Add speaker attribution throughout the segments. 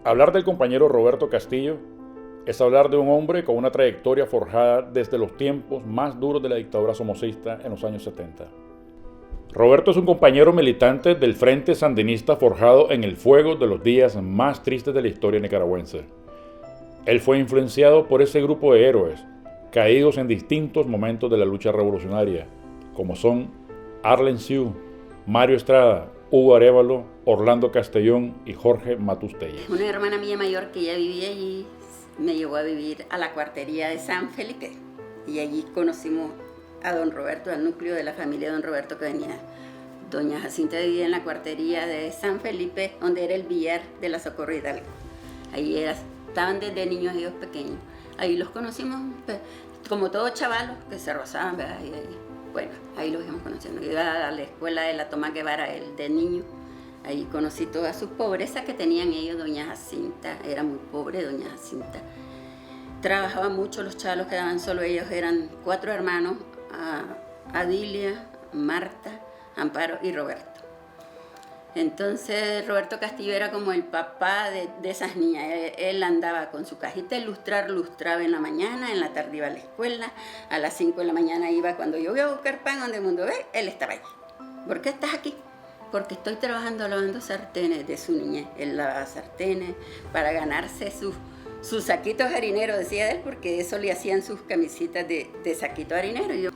Speaker 1: Hablar del compañero Roberto Castillo es hablar de un hombre con una trayectoria forjada desde los tiempos más duros de la dictadura somocista en los años 70. Roberto es un compañero militante del Frente Sandinista forjado en el fuego de los días más tristes de la historia nicaragüense. Él fue influenciado por ese grupo de héroes, caídos en distintos momentos de la lucha revolucionaria, como son Arlen Siu, Mario Estrada, Hugo Arévalo, Orlando Castellón y Jorge Matustelles.
Speaker 2: Una hermana mía mayor que ya vivía allí me llevó a vivir a la cuartería de San Felipe y allí conocimos a don Roberto, al núcleo de la familia de don Roberto que venía. Doña Jacinta vivía en la cuartería de San Felipe, donde era el billar de la Socorro Hidalgo. Ahí estaban desde niños ellos pequeños. Ahí los conocimos, pues, como todos chavalos que se rozaban, ¿verdad? Bueno, ahí los íbamos conociendo. Yo iba a la escuela de la Tomás Guevara, el de niño. Ahí conocí todas sus pobrezas que tenían ellos. Doña Jacinta era muy pobre, doña Jacinta. Trabajaba mucho, los chavalos quedaban solo, ellos eran 4 hermanos, Adilia, Marta, Amparo y Roberto. Entonces Roberto Castillo era como el papá de esas niñas. Él andaba con su cajita de lustrar, lustraba en la mañana, en la tarde iba a la escuela, a las 5 de la mañana iba, cuando yo iba a buscar pan donde el mundo ve, él estaba allí. ¿Por qué estás aquí? Porque estoy trabajando lavando sartenes de su niñez. Él lavaba sartenes para ganarse sus saquitos harineros, decía él, porque eso le hacían sus camisitas de saquito harinero.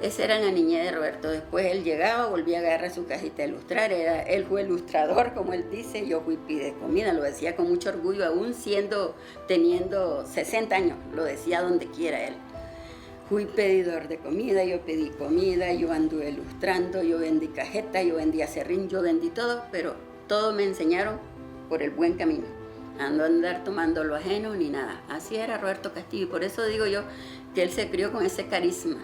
Speaker 2: Esa era la niñez de Roberto. Después él llegaba, volvía a agarrar su cajita de lustrar. Él fue el lustrador, como él dice. Yo fui pide comida, lo decía con mucho orgullo, aún teniendo 60 años, lo decía donde quiera él. Fui pedidor de comida, yo pedí comida, yo anduve lustrando, yo vendí cajeta, yo vendí acerrín, yo vendí todo, pero todo me enseñaron por el buen camino. A no andar tomando lo ajeno ni nada. Así era Roberto Castillo, y por eso digo yo que él se crió con ese carisma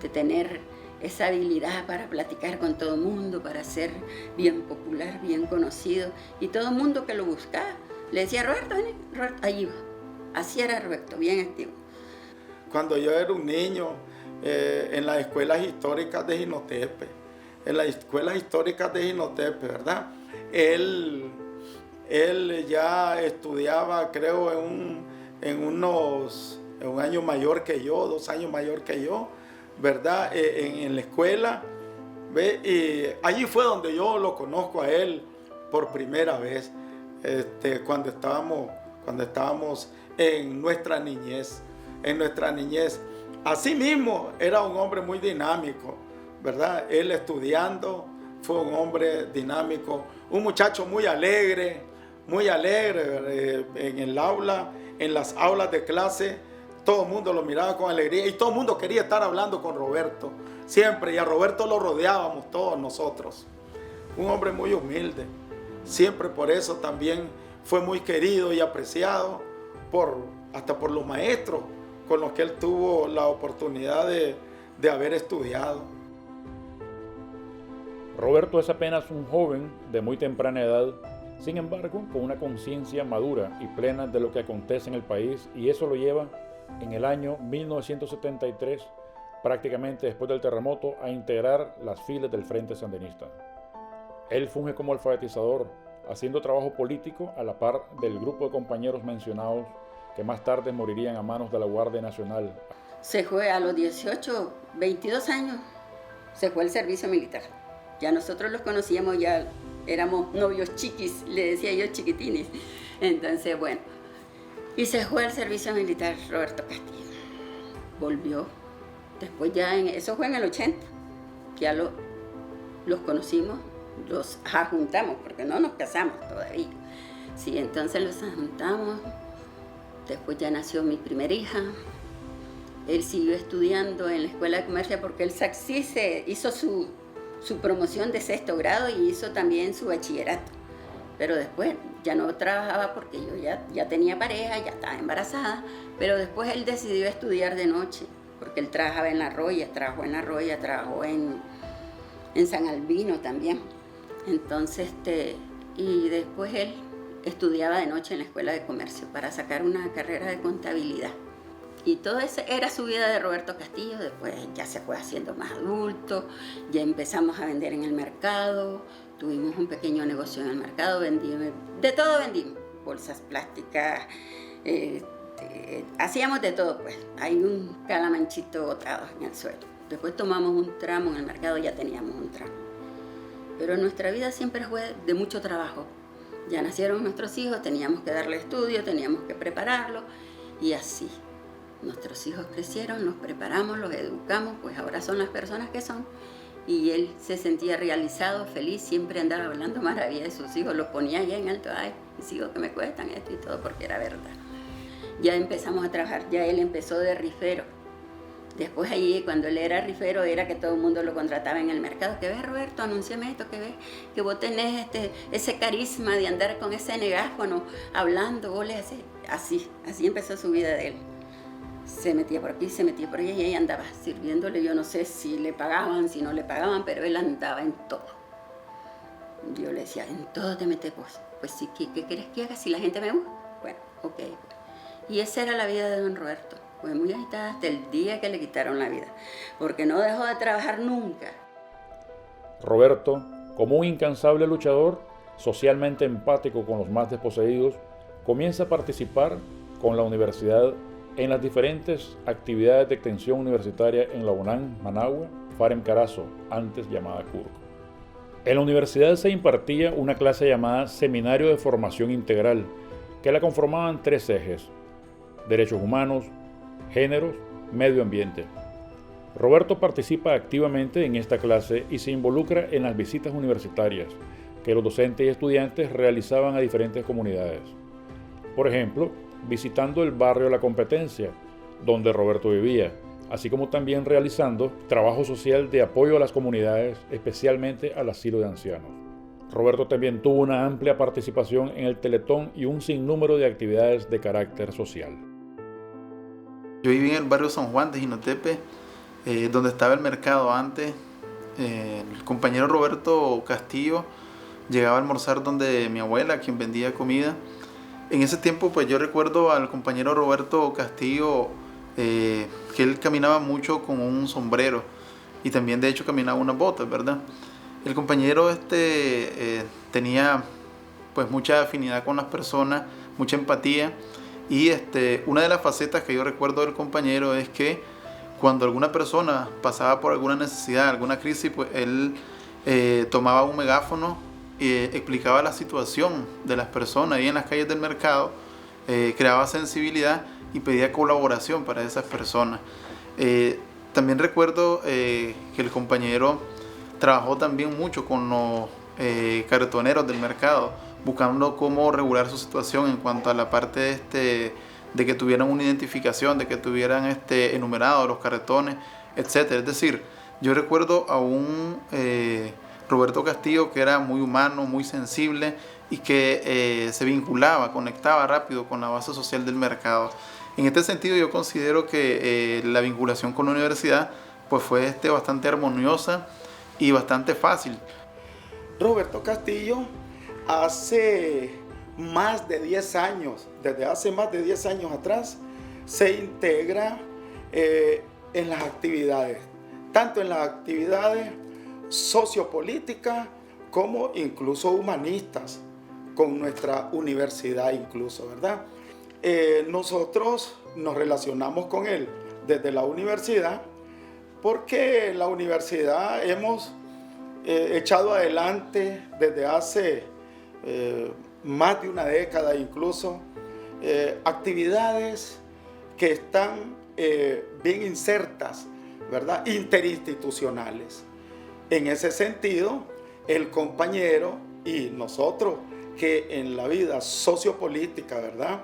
Speaker 2: de tener esa habilidad para platicar con todo el mundo, para ser bien popular, bien conocido, y todo el mundo que lo buscaba le decía: Roberto, ven, Roberto, allí va. Así era Roberto, bien activo.
Speaker 3: Cuando yo era un niño, en las escuelas históricas de Jinotepe, ¿verdad? Él ya estudiaba, creo, en un año mayor que yo, 2 años mayor que yo, ¿verdad? En la escuela, ¿ve? Y allí fue donde yo lo conozco a él por primera vez, cuando estábamos en nuestra niñez. Asimismo, era un hombre muy dinámico, ¿verdad? Él estudiando, fue un hombre dinámico, un muchacho muy alegre, en el aula, en las aulas de clase. Todo el mundo lo miraba con alegría y todo el mundo quería estar hablando con Roberto, siempre, y a Roberto lo rodeábamos todos nosotros. Un hombre muy humilde, siempre por eso también fue muy querido y apreciado hasta por los maestros con los que él tuvo la oportunidad de haber estudiado.
Speaker 1: Roberto es apenas un joven de muy temprana edad, sin embargo, con una conciencia madura y plena de lo que acontece en el país, y eso lo lleva en el año 1973, prácticamente después del terremoto, a integrar las filas del Frente Sandinista. Él funge como alfabetizador, haciendo trabajo político a la par del grupo de compañeros mencionados que más tarde morirían a manos de la Guardia Nacional.
Speaker 2: Se fue a los 22 años, se fue al servicio militar. Ya nosotros los conocíamos, ya éramos novios chiquis, le decía yo chiquitines. Entonces, bueno, y se fue al servicio militar Roberto Castillo. Volvió, después eso fue en el 80, ya los conocimos, los ajuntamos, porque no nos casamos todavía. Sí, entonces los ajuntamos. Después ya nació mi primera hija. Él siguió estudiando en la Escuela de Comercio porque él sí hizo su promoción de 6º grado y hizo también su bachillerato. Pero después ya no trabajaba porque yo ya tenía pareja, ya estaba embarazada. Pero después él decidió estudiar de noche porque él trabajaba en La Roya, trabajó en San Albino también. Entonces, y después él estudiaba de noche en la Escuela de Comercio para sacar una carrera de contabilidad. Y todo eso era su vida de Roberto Castillo. Después ya se fue haciendo más adulto, ya empezamos a vender en el mercado, tuvimos un pequeño negocio en el mercado, de todo vendimos. bolsas plásticas, hacíamos de todo, pues. Hay un calamanchito botado en el suelo. Después tomamos un tramo en el mercado, ya teníamos un tramo. Pero nuestra vida siempre fue de mucho trabajo. Ya nacieron nuestros hijos, teníamos que darle estudio, teníamos que prepararlos, y así. Nuestros hijos crecieron, los preparamos, los educamos, pues ahora son las personas que son. Y él se sentía realizado, feliz, siempre andaba hablando maravilla de sus hijos, los ponía allá en alto, ay, mis hijos que me cuestan esto y todo, porque era verdad. Ya empezamos a trabajar, ya él empezó de rifero. Después allí, cuando él era rifero, era que todo el mundo lo contrataba en el mercado. ¿Qué ves, Roberto? Anúnciame esto, ¿qué ves? Que vos tenés ese carisma de andar con ese megáfono, hablando, vos le haces. Así empezó su vida de él. Se metía por aquí, se metía por allá y ahí andaba sirviéndole. Yo no sé si le pagaban, si no le pagaban, pero él andaba en todo. Yo le decía, en todo te metes vos. Pues sí, ¿qué querés que haga si la gente me busca? Bueno, ok. Y esa era la vida de don Roberto. Fue muy agitada hasta el día que le quitaron la vida, porque no dejó de trabajar nunca.
Speaker 1: Roberto, como un incansable luchador, socialmente empático con los más desposeídos, comienza a participar con la universidad en las diferentes actividades de extensión universitaria en la UNAM, Managua, Farem Carazo, antes llamada CURC. En la universidad se impartía una clase llamada Seminario de Formación Integral, que la conformaban 3 ejes: derechos humanos, géneros, medio ambiente. Roberto participa activamente en esta clase y se involucra en las visitas universitarias que los docentes y estudiantes realizaban a diferentes comunidades. Por ejemplo, visitando el barrio La Competencia, donde Roberto vivía, así como también realizando trabajo social de apoyo a las comunidades, especialmente al asilo de ancianos. Roberto también tuvo una amplia participación en el Teletón y un sinnúmero de actividades de carácter social.
Speaker 4: Yo viví en el barrio San Juan de Jinotepe, donde estaba el mercado antes. El compañero Roberto Castillo llegaba a almorzar donde mi abuela, quien vendía comida. En ese tiempo, pues yo recuerdo al compañero Roberto Castillo que él caminaba mucho con un sombrero y también de hecho caminaba unas botas, ¿verdad? El compañero tenía pues mucha afinidad con las personas, mucha empatía, y una de las facetas que yo recuerdo del compañero es que cuando alguna persona pasaba por alguna necesidad, alguna crisis, pues él tomaba un megáfono y explicaba la situación de las personas ahí en las calles del mercado, creaba sensibilidad y pedía colaboración para esas personas. También recuerdo que el compañero trabajó también mucho con los cartoneros del mercado, buscando cómo regular su situación en cuanto a la parte de que tuvieran una identificación, de que tuvieran enumerados los carretones, etc. Es decir, yo recuerdo a un Roberto Castillo que era muy humano, muy sensible y que se vinculaba, conectaba rápido con la base social del mercado. En este sentido yo considero que la vinculación con la universidad pues fue bastante armoniosa y bastante fácil.
Speaker 3: Roberto Castillo hace más de 10 años, desde hace más de 10 años atrás, se integra en las actividades, tanto en las actividades sociopolíticas como incluso humanistas, con nuestra universidad incluso, ¿verdad? Nosotros nos relacionamos con él desde la universidad porque la universidad hemos echado adelante desde hace más de una década incluso actividades que están bien insertas, ¿verdad? Interinstitucionales. En ese sentido, el compañero y nosotros que en la vida sociopolítica, ¿verdad?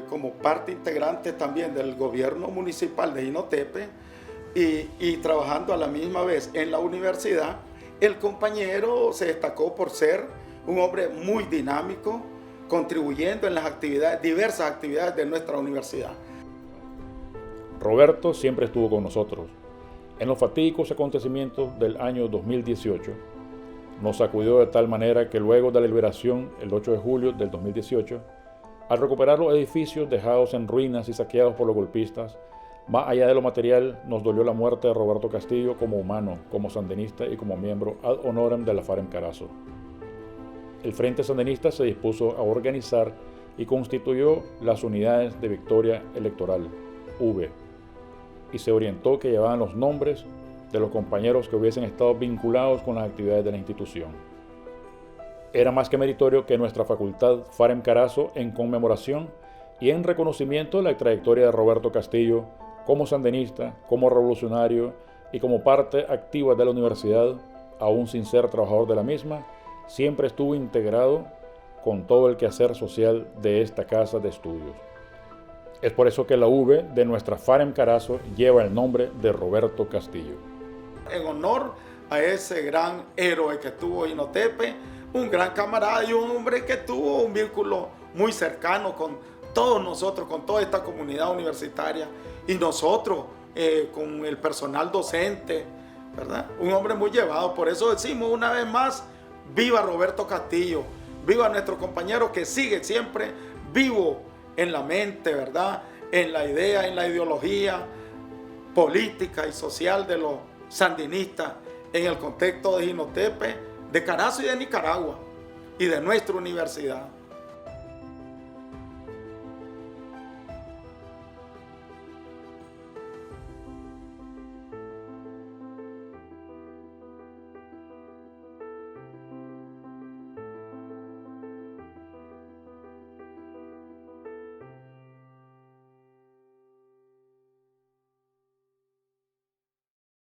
Speaker 3: Como parte integrante también del gobierno municipal de Jinotepe y trabajando a la misma vez en la universidad, el compañero se destacó por ser un hombre muy dinámico, contribuyendo en las actividades, diversas actividades de nuestra universidad.
Speaker 1: Roberto siempre estuvo con nosotros. En los fatídicos acontecimientos del año 2018, nos sacudió de tal manera que luego de la liberación, el 8 de julio del 2018, al recuperar los edificios dejados en ruinas y saqueados por los golpistas, más allá de lo material, nos dolió la muerte de Roberto Castillo como humano, como sandinista y como miembro ad honorem de la Farem Carazo. el Frente Sandinista se dispuso a organizar y constituyó las Unidades de Victoria Electoral, UV, y se orientó que llevaban los nombres de los compañeros que hubiesen estado vinculados con las actividades de la institución. Era más que meritorio que nuestra facultad Farem Carazo, en conmemoración y en reconocimiento de la trayectoria de Roberto Castillo como sandinista, como revolucionario y como parte activa de la universidad, aún sin ser trabajador de la misma, siempre estuvo integrado con todo el quehacer social de esta casa de estudios. Es por eso que la V de nuestra Farem Carazo lleva el nombre de Roberto Castillo.
Speaker 3: En honor a ese gran héroe que tuvo Jinotepe, un gran camarada y un hombre que tuvo un vínculo muy cercano con todos nosotros, con toda esta comunidad universitaria y nosotros con el personal docente, ¿verdad? Un hombre muy llevado. Por eso decimos una vez más, viva Roberto Castillo, viva nuestro compañero que sigue siempre vivo en la mente, ¿verdad? En la idea, en la ideología política y social de los sandinistas en el contexto de Jinotepe, de Carazo y de Nicaragua y de nuestra universidad.